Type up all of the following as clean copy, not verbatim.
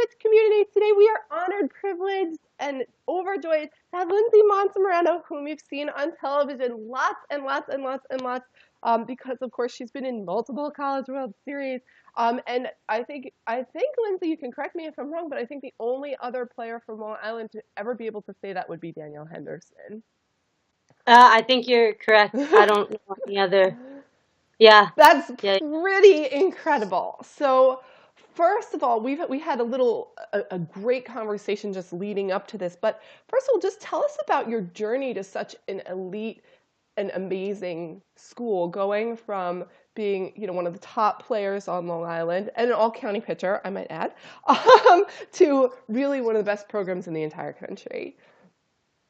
CrossFit community. Today we are honored, privileged, and overjoyed to have Lindsay Montemoreno, whom you've seen on television lots and lots and lots and lots, because of course she's been in multiple College World Series. And I think Lindsay, you can correct me if I'm wrong, but I think the only other player from Long Island to ever be able to say that would be Danielle Henderson. I think you're correct. I don't know any other. Yeah, That's yeah, pretty incredible. So, first of all, we had a great conversation just leading up to this. But first of all, just tell us about your journey to such an elite and amazing school, going from being one of the top players on Long Island and an all-county pitcher, I might add, to really one of the best programs in the entire country.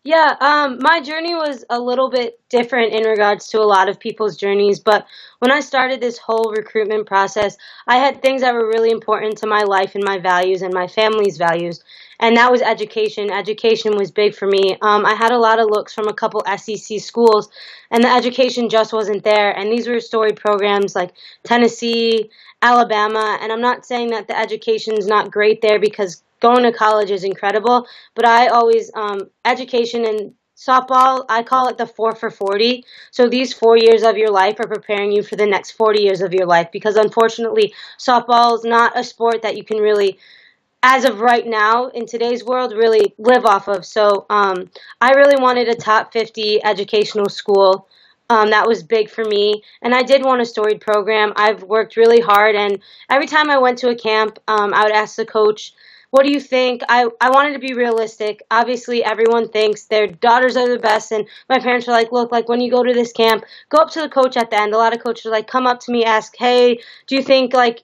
yeah. My journey was a little bit different in regards to a lot of people's journeys, but when I started this whole recruitment process, I had things that were really important to my life and my values and my family's values, and that was education. Education was big for me. I had a lot of looks from a couple SEC schools, and the education just wasn't there. And these were storied programs like Tennessee, Alabama, and I'm not saying that the education's not great there because going to college is incredible, but I always education and softball, I call it the 4 for 40. So these 4 years of your life are preparing you for the next 40 years of your life because unfortunately, softball is not a sport that you can really, as of right now in today's world, really live off of. So I really wanted a top 50 educational school. That was big for me. And I did want a storied program. I've worked really hard. And every time I went to a camp, I would ask the coach, what do you think? I wanted to be realistic. Obviously, everyone thinks their daughters are the best. And my parents were like, look, like when you go to this camp, go up to the coach at the end. A lot of coaches are like, come up to me, ask, hey, do you think like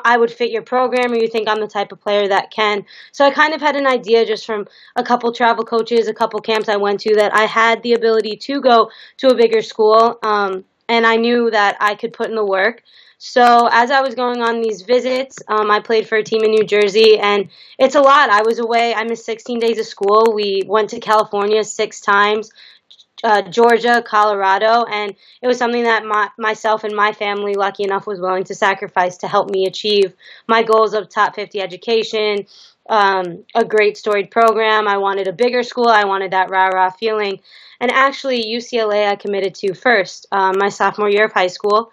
I would fit your program or you think I'm the type of player that can? So I kind of had an idea just from a couple travel coaches, a couple camps I went to that I had the ability to go to a bigger school. And I knew that I could put in the work. So as I was going on these visits, I played for a team in New Jersey, and it's a lot. I was away. I missed 16 days of school. We went to California 6 times, Georgia, Colorado, and it was something that myself and my family, lucky enough, was willing to sacrifice to help me achieve my goals of top 50 education, a great storied program. I wanted a bigger school. I wanted that rah-rah feeling. And actually, UCLA I committed to first, my sophomore year of high school.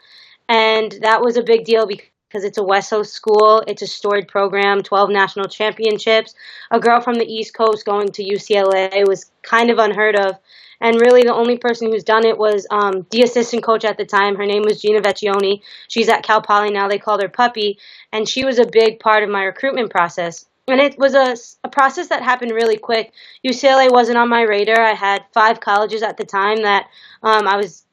And that was a big deal because it's a West Coast school. It's a storied program, 12 national championships. A girl from the East Coast going to UCLA was kind of unheard of. And really, the only person who's done it was the assistant coach at the time. Her name was Gina Vecchione. She's at Cal Poly now. They called her Puppy. And she was a big part of my recruitment process. And it was a process that happened really quick. UCLA wasn't on my radar. I had 5 colleges at the time that I was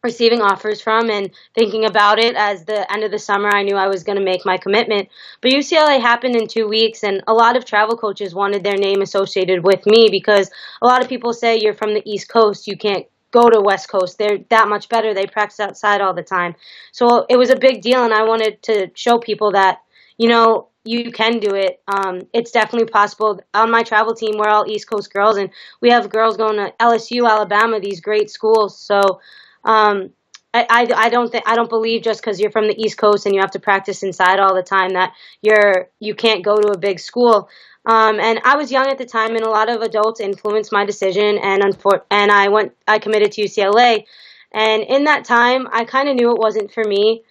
receiving offers from and thinking about it. As the end of the summer, I knew I was going to make my commitment. But UCLA happened in 2 weeks, and a lot of travel coaches wanted their name associated with me because a lot of people say you're from the East Coast, you can't go to West Coast. They're that much better. They practice outside all the time. So it was a big deal, and I wanted to show people that, you can do it. It's definitely possible. On my travel team, we're all East Coast girls, and we have girls going to LSU, Alabama, these great schools. So um, I don't believe just because you're from the East Coast and you have to practice inside all the time that you can't go to a big school. And I was young at the time, and a lot of adults influenced my decision. And I committed to UCLA. And in that time, I kind of knew it wasn't for me.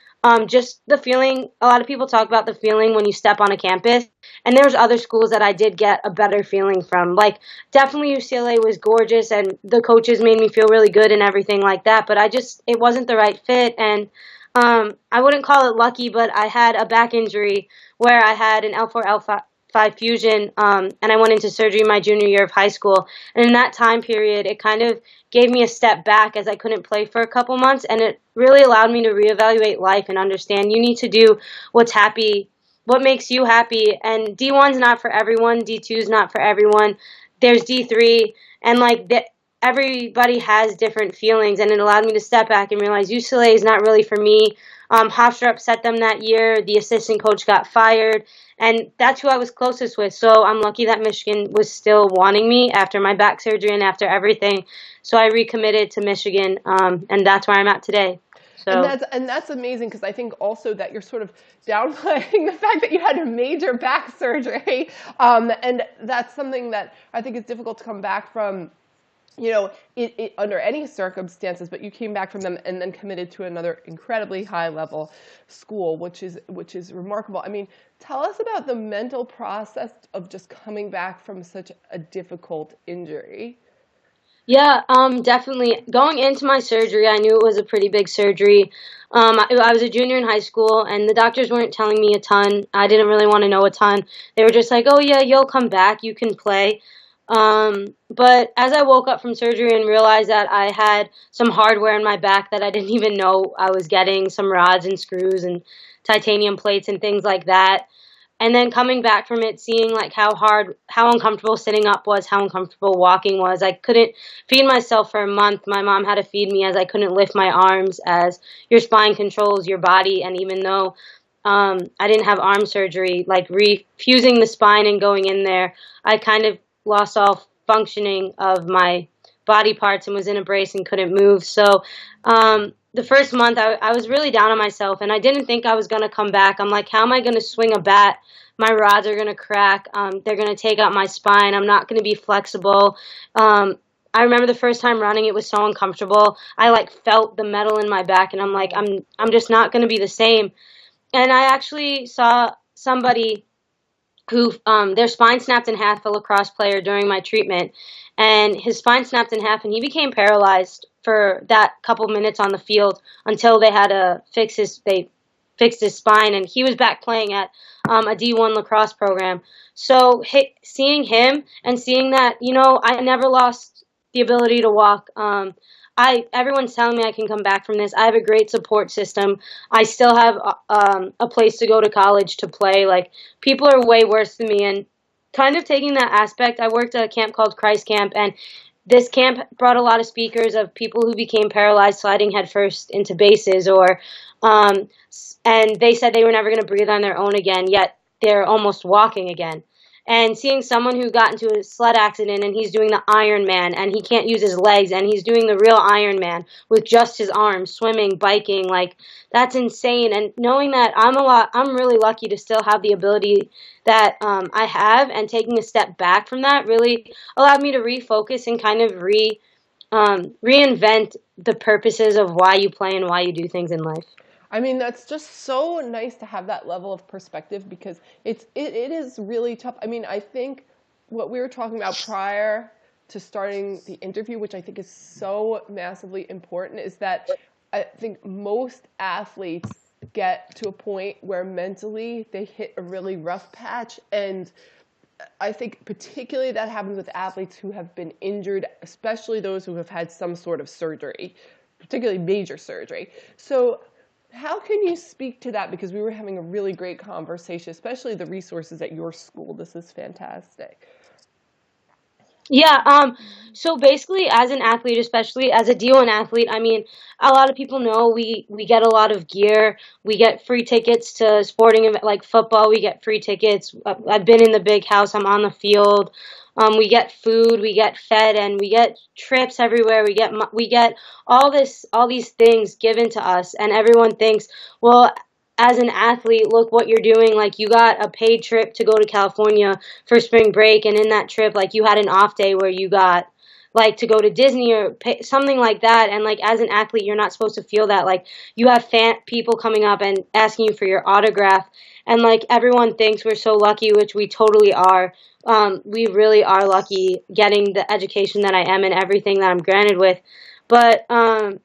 Just the feeling, a lot of people talk about the feeling when you step on a campus, and there's other schools that I did get a better feeling from. Like, definitely UCLA was gorgeous, and the coaches made me feel really good and everything like that, but it wasn't the right fit, and I wouldn't call it lucky, but I had a back injury where I had an L4, L5 fusion, and I went into surgery my junior year of high school, and in that time period, it kind of gave me a step back as I couldn't play for a couple months, and it really allowed me to reevaluate life and understand you need to do what makes you happy. And D1's not for everyone, D2's not for everyone. There's D3, and everybody has different feelings, and it allowed me to step back and realize UCLA is not really for me. Hofstra upset them that year. The assistant coach got fired, and that's who I was closest with. So I'm lucky that Michigan was still wanting me after my back surgery and after everything. So I recommitted to Michigan, and that's where I'm at today. So And that's amazing because I think also that you're sort of downplaying the fact that you had a major back surgery, and that's something that I think is difficult to come back from, under any circumstances. But you came back from them and then committed to another incredibly high level school, which is remarkable. I mean, tell us about the mental process of just coming back from such a difficult injury. yeah, definitely. Going into my surgery, I knew it was a pretty big surgery. I was a junior in high school, and the doctors weren't telling me a ton. I didn't really want to know a ton. They were just like, "Oh yeah, you'll come back. You can play." But as I woke up from surgery and realized that I had some hardware in my back that I didn't even know I was getting, some rods and screws and titanium plates and things like that, and then coming back from it, seeing like how uncomfortable sitting up was, how uncomfortable walking was. I couldn't feed myself for a month. My mom had to feed me as I couldn't lift my arms, as your spine controls your body. And even though I didn't have arm surgery, like refusing the spine and going in there, I kind of lost all functioning of my body parts and was in a brace and couldn't move. So the first month I was really down on myself, and I didn't think I was going to come back. I'm like, how am I going to swing a bat? My rods are going to crack. They're going to take out my spine. I'm not going to be flexible. I remember the first time running, it was so uncomfortable. I like felt the metal in my back, and I'm like, I'm just not going to be the same. And I actually saw somebody who their spine snapped in half, a lacrosse player, during my treatment, and his spine snapped in half, and he became paralyzed for that couple minutes on the field until they had to fixed his spine, and he was back playing at a D1 lacrosse program. So seeing him and seeing that, I never lost the ability to walk. Everyone's telling me I can come back from this. I have a great support system. I still have a place to go to college to play. Like, people are way worse than me, and kind of taking that aspect, I worked at a camp called Christ Camp, and this camp brought a lot of speakers of people who became paralyzed sliding headfirst into bases, um, and they said they were never going to breathe on their own again, yet they're almost walking again. And seeing someone who got into a sled accident and he's doing the Ironman and he can't use his legs and he's doing the real Ironman with just his arms, swimming, biking, like, that's insane. And knowing that I'm really lucky to still have the ability that I have, and taking a step back from that really allowed me to refocus and kind of reinvent the purposes of why you play and why you do things in life. I mean, that's just so nice to have that level of perspective because it is really tough. I mean, I think what we were talking about prior to starting the interview, which I think is so massively important, is that I think most athletes get to a point where mentally they hit a really rough patch. And I think particularly that happens with athletes who have been injured, especially those who have had some sort of surgery, particularly major surgery. So how can you speak to that? Because we were having a really great conversation, especially the resources at your school. This is fantastic. Yeah, so basically as an athlete, especially as a D1 athlete, I mean, a lot of people know we get a lot of gear. We get free tickets to sporting event like football. We get free tickets. I've been in the big house. I'm on the field. We get food, we get fed, and we get trips everywhere. We get all these things given to us, and everyone thinks, well, as an athlete, look what you're doing. Like, you got a paid trip to go to California for spring break, and in that trip, like, you had an off day where you got like to go to Disney or something like that. And like, as an athlete, you're not supposed to feel that. Like, you have people coming up and asking you for your autograph, and like, everyone thinks we're so lucky, which we totally are. We really are lucky getting the education that I am and everything that I'm granted with. But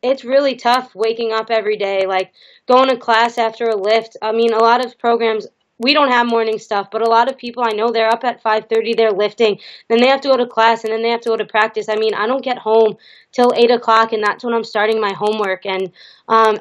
it's really tough waking up every day, like going to class after a lift. I mean, a lot of programs, we don't have morning stuff, but a lot of people I know, they're up at 5:30, they're lifting, then they have to go to class, and then they have to go to practice. I mean, I don't get home till 8 o'clock, and that's when I'm starting my homework. And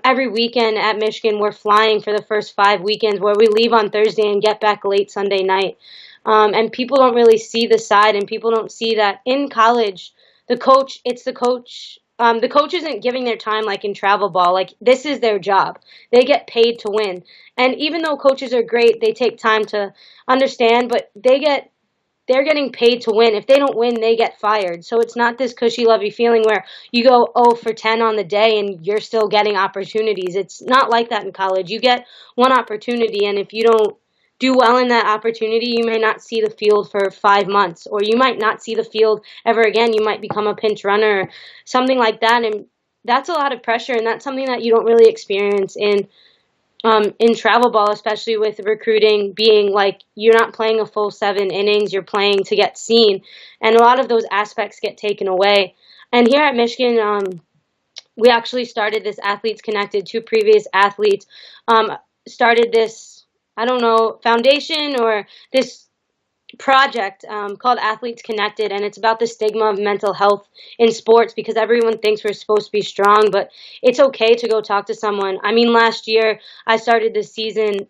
every weekend at Michigan, we're flying for the first 5 weekends, where we leave on Thursday and get back late Sunday night. And people don't really see the side, and people don't see that in college, it's the coach. The coach isn't giving their time like in travel ball. Like, this is their job. They get paid to win. And even though coaches are great, they take time to understand, but they're getting paid to win. If they don't win, they get fired. So it's not this cushy, lovey feeling where you go 0 for 10 on the day and you're still getting opportunities. It's not like that in college. You get one opportunity, and if you don't do well in that opportunity, you may not see the field for 5 months, or you might not see the field ever again. You might become a pinch runner, something like that. And that's a lot of pressure, and that's something that you don't really experience in travel ball, especially with recruiting being like you're not playing a full 7 innings, you're playing to get seen, and a lot of those aspects get taken away. And here at Michigan, we actually started this Athletes Connected. Two previous athletes started this, I don't know, foundation or this project called Athletes Connected, and it's about the stigma of mental health in sports because everyone thinks we're supposed to be strong, but it's okay to go talk to someone. I mean, last year I started this season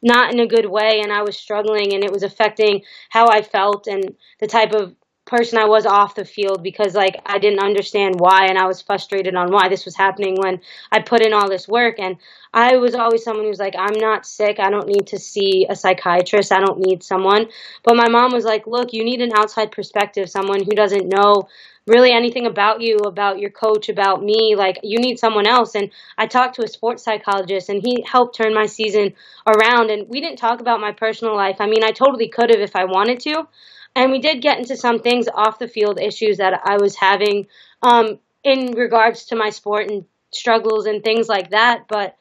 not in a good way, and I was struggling, and it was affecting how I felt and the type of person I was off the field because like I didn't understand why, and I was frustrated on why this was happening when I put in all this work. And I was always someone who's like, I'm not sick, I don't need to see a psychiatrist, I don't need someone. But my mom was like, look, you need an outside perspective, someone who doesn't know really anything about you, about your coach, about me. Like, you need someone else. And I talked to a sports psychologist, and he helped turn my season around. And we didn't talk about my personal life. I mean, I totally could have if I wanted to. And we did get into some things off the field issues that I was having in regards to my sport and struggles and things like that. But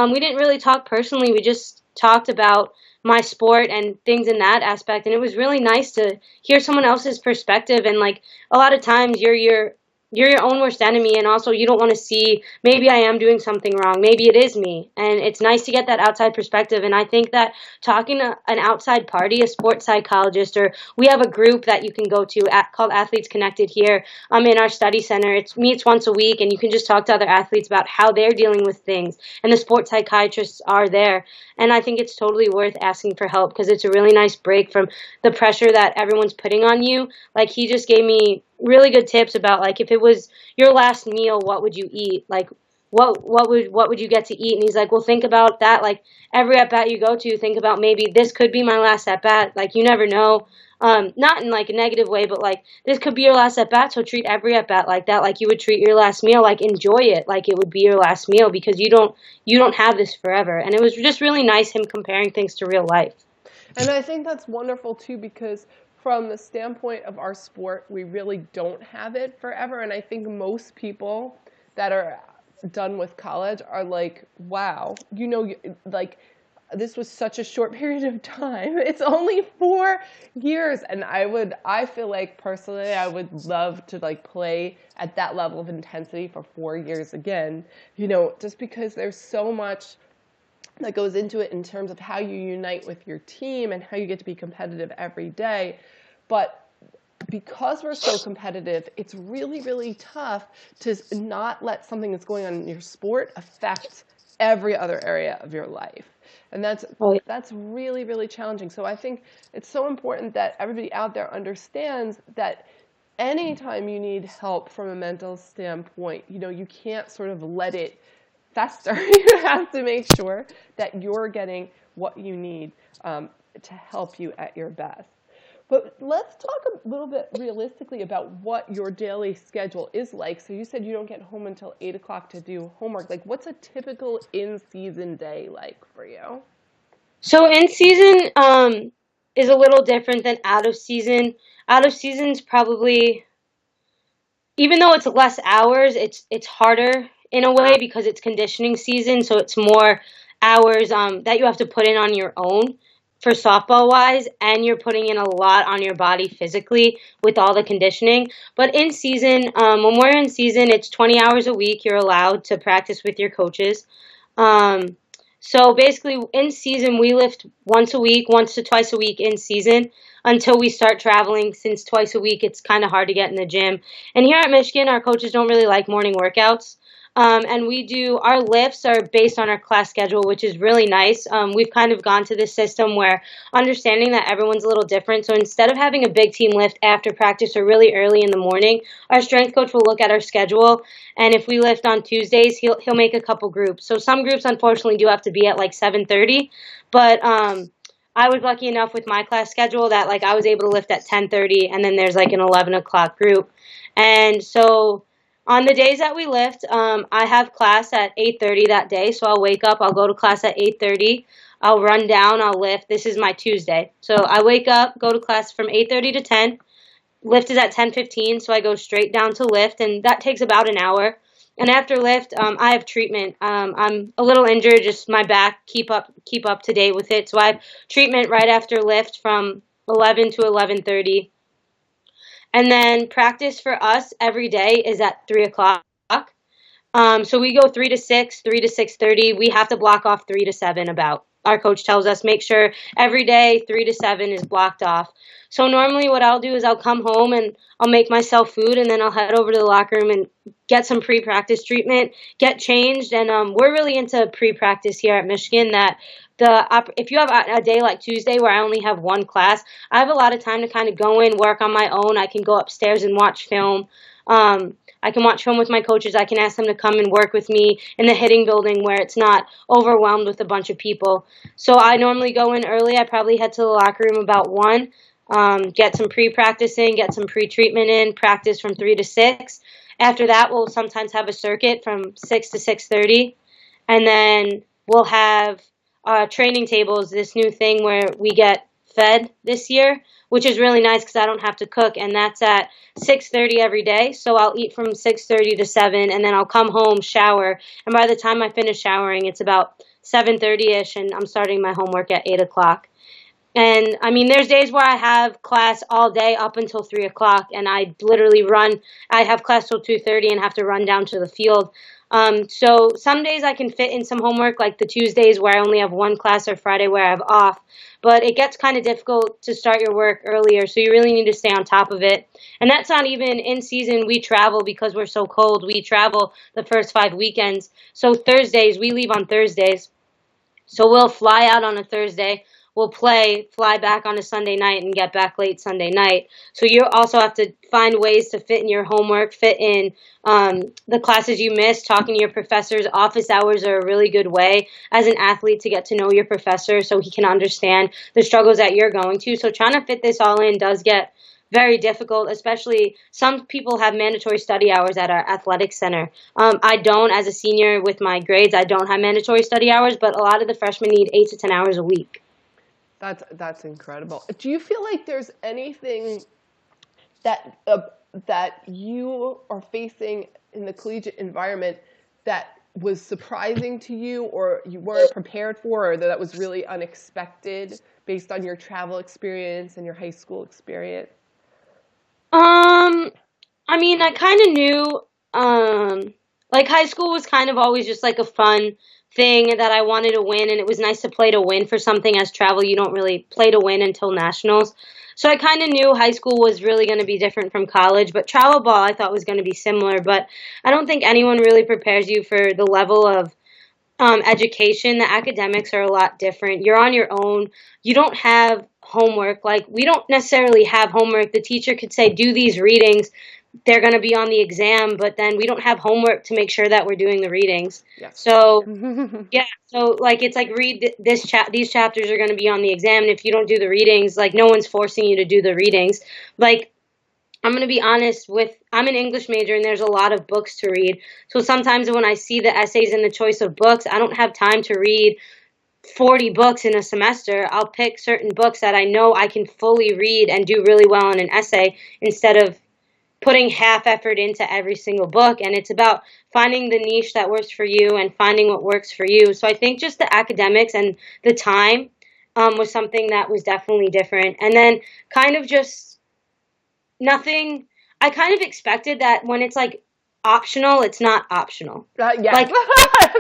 we didn't really talk personally. We just talked about my sport and things in that aspect. And it was really nice to hear someone else's perspective. And like a lot of times you're your own worst enemy, and also you don't want to see maybe I am doing something wrong, maybe it is me, and it's nice to get that outside perspective. And I think that talking to an outside party, a sports psychologist, or we have a group that you can go to called Athletes Connected here in our study center. It meets once a week, and you can just talk to other athletes about how they're dealing with things, and the sports psychiatrists are there. And I think it's totally worth asking for help because it's a really nice break from the pressure that everyone's putting on you. Like, he just gave me really good tips about, like, if it was your last meal, what would you eat? Like, what would you get to eat? And he's like, well, think about that. Like, every at bat you go to, think about maybe this could be my last at bat. Like, you never know. Not in like a negative way, but like this could be your last at bat. So treat every at bat like that, like you would treat your last meal. Like, enjoy it like it would be your last meal because you don't have this forever. And it was just really nice him comparing things to real life. And I think that's wonderful too, because from the standpoint of our sport, we really don't have it forever. And I think most people that are done with college are like, wow, like, this was such a short period of time. It's only 4 years. And I feel like personally, I would love to like play at that level of intensity for 4 years again, just because there's so much that goes into it in terms of how you unite with your team and how you get to be competitive every day. But because we're so competitive, it's really, really tough to not let something that's going on in your sport affect every other area of your life. And that's really, really challenging. So I think it's so important that everybody out there understands that anytime you need help from a mental standpoint, you can't sort of let it fester. You have to make sure that you're getting what you need to help you at your best. But let's talk a little bit realistically about what your daily schedule is like. So you said you don't get home until 8 o'clock to do homework. Like, what's a typical in-season day like for you? So in season is a little different than out of season. Out of season's probably, even though it's less hours, it's harder in a way because it's conditioning season, so it's more hours that you have to put in on your own for softball wise, and you're putting in a lot on your body physically with all the conditioning. But in season, when we're in season, it's 20 hours a week you're allowed to practice with your coaches. So basically in season we lift once a week, once to twice a week in season, until we start traveling. Since twice a week it's kind of hard to get in the gym. And here at Michigan, our coaches don't really like morning workouts. And our lifts are based on our class schedule, which is really nice. We've kind of gone to this system where understanding that everyone's a little different. So instead of having a big team lift after practice or really early in the morning, our strength coach will look at our schedule. And if we lift on Tuesdays, he'll make a couple groups. So some groups, unfortunately, do have to be at like 7:30. But I was lucky enough with my class schedule that like I was able to lift at 10:30, and then there's like an 11 o'clock group. And so on the days that we lift, I have class at 8:30 that day. So I'll wake up, I'll go to class at 8:30. I'll run down, I'll lift. This is my Tuesday. So I wake up, go to class from 8:30 to 10. Lift is at 10:15, so I go straight down to lift, and that takes about an hour. And after lift, I have treatment. I'm a little injured, just my back. Keep up to date with it. So I have treatment right after lift from 11 to 11:30, and then practice for us every day is at 3 o'clock. So we go 3 to 6, 3 to 6:30. We have to block off 3 to 7 about. Our coach tells us make sure every day 3 to 7 is blocked off. So normally what I'll do is I'll come home and I'll make myself food, and then I'll head over to the locker room and get some pre-practice treatment, get changed. And we're really into pre-practice here at Michigan that if you have a day like Tuesday where I only have one class, I have a lot of time to kind of go in, work on my own. I can go upstairs and watch film. I can watch film with my coaches. I can ask them to come and work with me in the hitting building where it's not overwhelmed with a bunch of people. So I normally go in early. I probably head to the locker room about 1, get some pre-practice in, get some pre-treatment in, practice from 3 to 6. After that, we'll sometimes have a circuit from 6 to 6:30, and then we'll have training tables, this new thing where we get fed this year, which is really nice because I don't have to cook, and that's at 6:30 every day. So I'll eat from 6:30 to 7, and then I'll come home, shower, and by the time I finish showering, it's about 7:30ish, and I'm starting my homework at 8 o'clock. And I mean, there's days where I have class all day up until 3 o'clock, and I literally run. I have class till 2:30 and have to run down to the field. So some days I can fit in some homework, like the Tuesdays where I only have one class or Friday where I have off. But it gets kind of difficult to start your work earlier, so you really need to stay on top of it. And that's not even in season. We travel because we're so cold. We travel the first 5 weekends. So Thursdays, we leave on Thursdays. So we'll fly out on a Thursday. We'll play, fly back on a Sunday night, and get back late Sunday night. So you also have to find ways to fit in your homework, fit in the classes you missed. Talking to your professors, office hours are a really good way as an athlete to get to know your professor so he can understand the struggles that you're going to. So trying to fit this all in does get very difficult, especially some people have mandatory study hours at our athletic center. I don't, as a senior with my grades, I don't have mandatory study hours, but a lot of the freshmen need 8 to 10 hours a week. That's incredible. Do you feel like there's anything that that you are facing in the collegiate environment that was surprising to you, or you weren't prepared for, or that was really unexpected based on your travel experience and your high school experience? I mean, I kind of knew, like high school was kind of always just like a fun thing that I wanted to win, and it was nice to play to win for something. As travel, you don't really play to win until nationals. So I kind of knew high school was really going to be different from college, but travel ball I thought was going to be similar. But I don't think anyone really prepares you for the level of education. The academics are a lot different. You're on your own. You don't have homework. Like, we don't necessarily have homework. The teacher could say, do these readings. They're going to be on the exam, but then we don't have homework to make sure that we're doing the readings. Yes. So, yeah. So, like, it's like read these chapters are going to be on the exam, and if you don't do the readings, like, no one's forcing you to do the readings. Like, I'm going to be honest I'm an English major, and there's a lot of books to read. So sometimes when I see the essays and the choice of books, I don't have time to read 40 books in a semester. I'll pick certain books that I know I can fully read and do really well in an essay instead of putting half effort into every single book. And it's about finding the niche that works for you and finding what works for you. So I think just the academics and the time was something that was definitely different. And then kind of just nothing. I kind of expected that when it's like optional, it's not optional. Yeah, Like,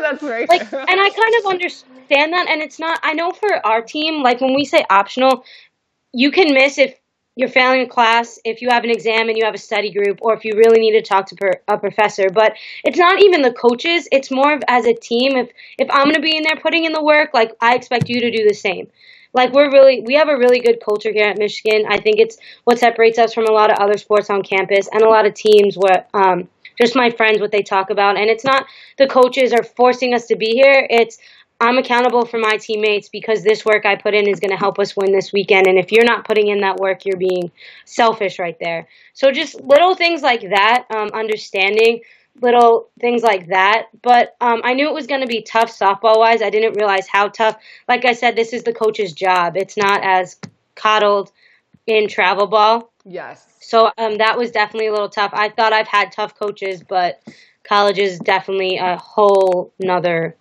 that's right. and I kind of understand that. And it's not, I know for our team, like when we say optional, you can miss if you're failing a class, if you have an exam and you have a study group, or if you really need to talk to a professor. But it's not even the coaches. It's more of as a team. If I'm going to be in there putting in the work, like I expect you to do the same. Like we have a really good culture here at Michigan. I think it's what separates us from a lot of other sports on campus and a lot of teams what just my friends, what they talk about. And it's not the coaches are forcing us to be here. It's I'm accountable for my teammates because this work I put in is going to help us win this weekend. And if you're not putting in that work, you're being selfish right there. So just little things like that, understanding little things like that. But I knew it was going to be tough softball wise. I didn't realize how tough. Like I said, this is the coach's job. It's not as coddled in travel ball. Yes. So that was definitely a little tough. I thought I've had tough coaches, but college is definitely a whole nother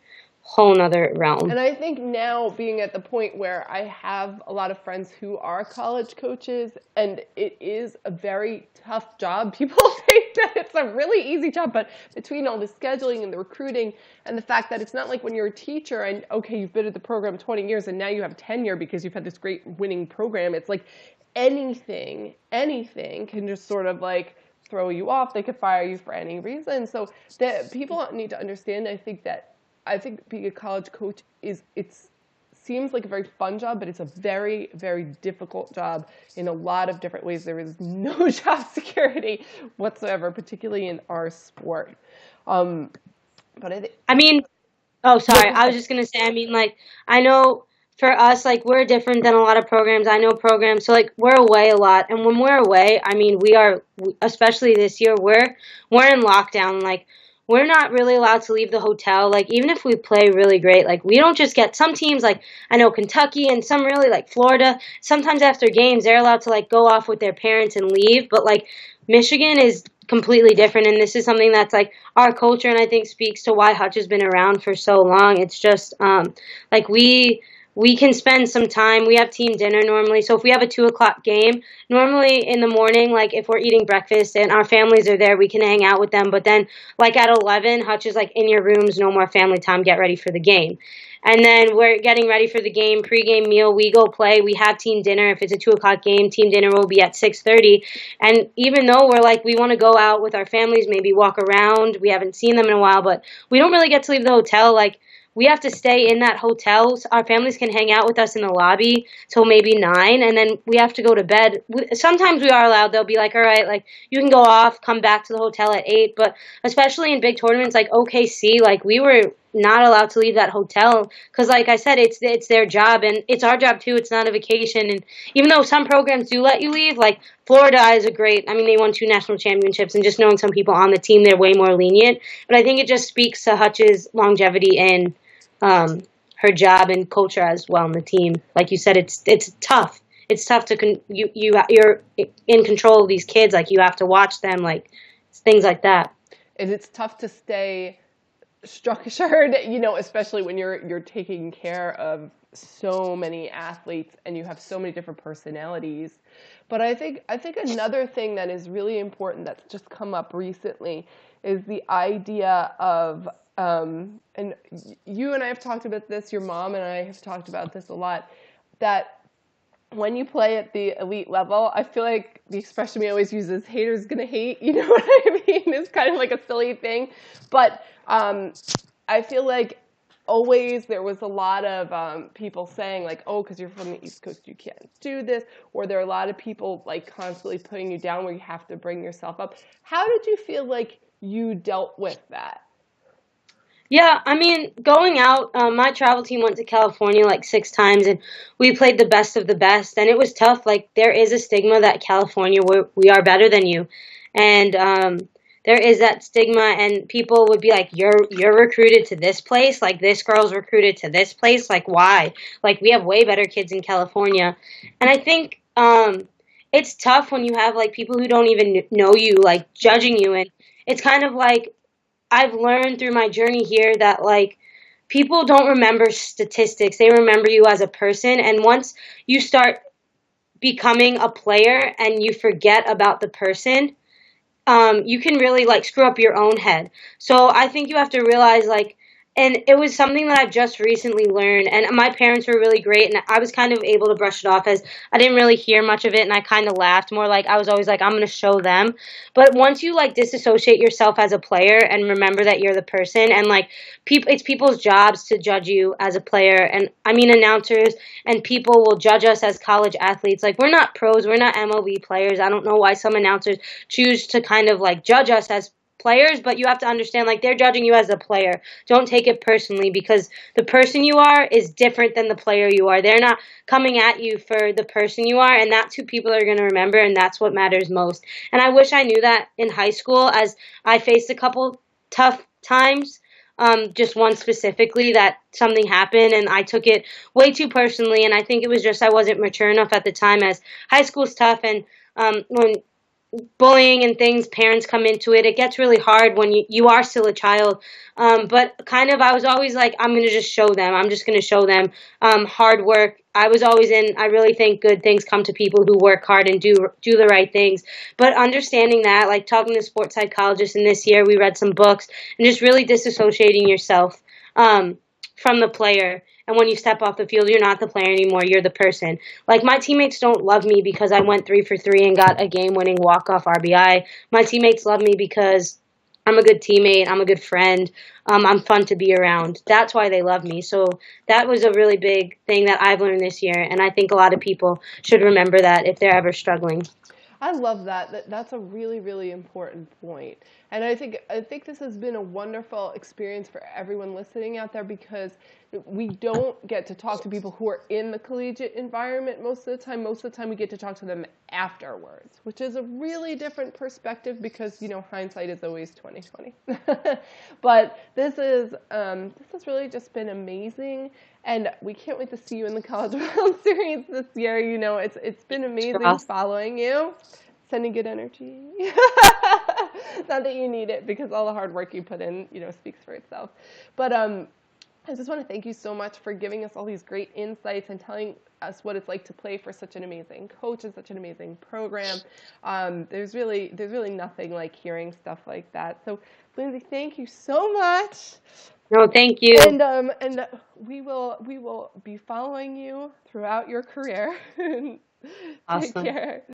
realm. And I think now being at the point where I have a lot of friends who are college coaches, and it is a very tough job. People think that it's a really easy job, but between all the scheduling and the recruiting and the fact that it's not like when you're a teacher and, okay, you've been at the program 20 years and now you have tenure because you've had this great winning program. It's like anything can just sort of like throw you off. They could fire you for any reason. So that people need to understand, I think being a college coach it's seems like a very fun job, but it's a very, very difficult job in a lot of different ways. There is no job security whatsoever, particularly in our sport. Um, but I mean, oh, no, sorry. go I was ahead. just gonna say, I mean, like, I know for us, like, we're different than a lot of programs. I know programs, so like, we're away a lot, and when we're away, I mean, especially this year, we're in lockdown. Like, we're not really allowed to leave the hotel. Like, even if we play really great, like, we don't just get some teams. Like, I know Kentucky and some really like Florida. Sometimes after games, they're allowed to like go off with their parents and leave, but like, Michigan is completely different, and this is something that's like our culture, and I think speaks to why Hutch has been around for so long. It's just like we can spend some time. We have team dinner normally, so if we have a 2 o'clock game, normally in the morning, like if we're eating breakfast and our families are there, we can hang out with them. But then, like at 11, Hutch is like in your rooms, no more family time. Get ready for the game. And then we're getting ready for the game, pregame meal. We go play. We have team dinner. If it's a 2 o'clock game, team dinner will be at 6:30. And even though we're like we want to go out with our families, maybe walk around. We haven't seen them in a while, but we don't really get to leave the hotel. Like we have to stay in that hotel. So our families can hang out with us in the lobby till maybe 9, and then we have to go to bed. Sometimes we are allowed. They'll be like, all right, like you can go off, come back to the hotel at 8. But especially in big tournaments like OKC, like we were not allowed to leave that hotel because, like I said, it's their job and it's our job too. It's not a vacation, and even though some programs do let you leave, like Florida is a great. I mean, they won 2 national championships, and just knowing some people on the team, they're way more lenient. But I think it just speaks to Hutch's longevity and her job and culture as well in the team. Like you said, it's tough. It's tough to you're in control of these kids. Like you have to watch them. Like things like that. And it's tough to stay structured, especially when you're taking care of so many athletes and you have so many different personalities. But I think another thing that is really important that's just come up recently is the idea of and you and I have talked about this, your mom and I have talked about this a lot, that when you play at the elite level, I feel like the expression we always use is haters gonna hate, you know what I mean? It's kind of like a silly thing. But I feel like always there was a lot of people saying like, oh, because you're from the East Coast, you can't do this. Or there are a lot of people like constantly putting you down where you have to bring yourself up. How did you feel like you dealt with that? Yeah, I mean, going out, my travel team went to California like 6 times, and we played the best of the best, and it was tough. Like, there is a stigma that California, we are better than you, and there is that stigma, and people would be like, "You're recruited to this place, like this girl's recruited to this place, like why? Like we have way better kids in California," and I think it's tough when you have like people who don't even know you, like judging you, and it's kind of like I've learned through my journey here that like people don't remember statistics. They remember you as a person. And once you start becoming a player and you forget about the person, you can really like screw up your own head. So I think you have to realize like, and it was something that I've just recently learned. And my parents were really great, and I was kind of able to brush it off as I didn't really hear much of it, and I kind of laughed more. Like I was always like, I'm gonna show them. But once you like disassociate yourself as a player and remember that you're the person, and like people, it's people's jobs to judge you as a player. And I mean, announcers and people will judge us as college athletes. Like we're not pros, we're not MLB players. I don't know why some announcers choose to kind of like judge us as players, but you have to understand, like, they're judging you as a player. Don't take it personally, because the person you are is different than the player you are. They're not coming at you for the person you are, and that's who people are going to remember, and that's what matters most. And I wish I knew that in high school, as I faced a couple tough times. Just one specifically, that something happened and I took it way too personally, and I think it was just I wasn't mature enough at the time, as high school's tough, and when bullying and things, parents come into it. It gets really hard when you are still a child. But kind of, I was always like, I'm going to just show them. I'm just going to show them hard work. I was always I really think good things come to people who work hard and do the right things. But understanding that, like talking to sports psychologists, and this year we read some books, and just really disassociating yourself from the player. And when you step off the field, you're not the player anymore. You're the person. Like, my teammates don't love me because I went 3 for 3 and got a game-winning walk-off RBI. My teammates love me because I'm a good teammate. I'm a good friend. I'm fun to be around. That's why they love me. So that was a really big thing that I've learned this year. And I think a lot of people should remember that if they're ever struggling. I love that. That's a really, really important point. And I think this has been a wonderful experience for everyone listening out there, because we don't get to talk to people who are in the collegiate environment most of the time. Most of the time we get to talk to them afterwards, which is a really different perspective, because hindsight is always 2020. But this has really just been amazing, and we can't wait to see you in the College World Series this year. It's been amazing following you, sending good energy. Not that you need it, because all the hard work you put in, speaks for itself. But I just want to thank you so much for giving us all these great insights and telling us what it's like to play for such an amazing coach and such an amazing program. There's really nothing like hearing stuff like that. So, Lindsay, thank you so much. No, thank you. And we will be following you throughout your career. Awesome. Take care.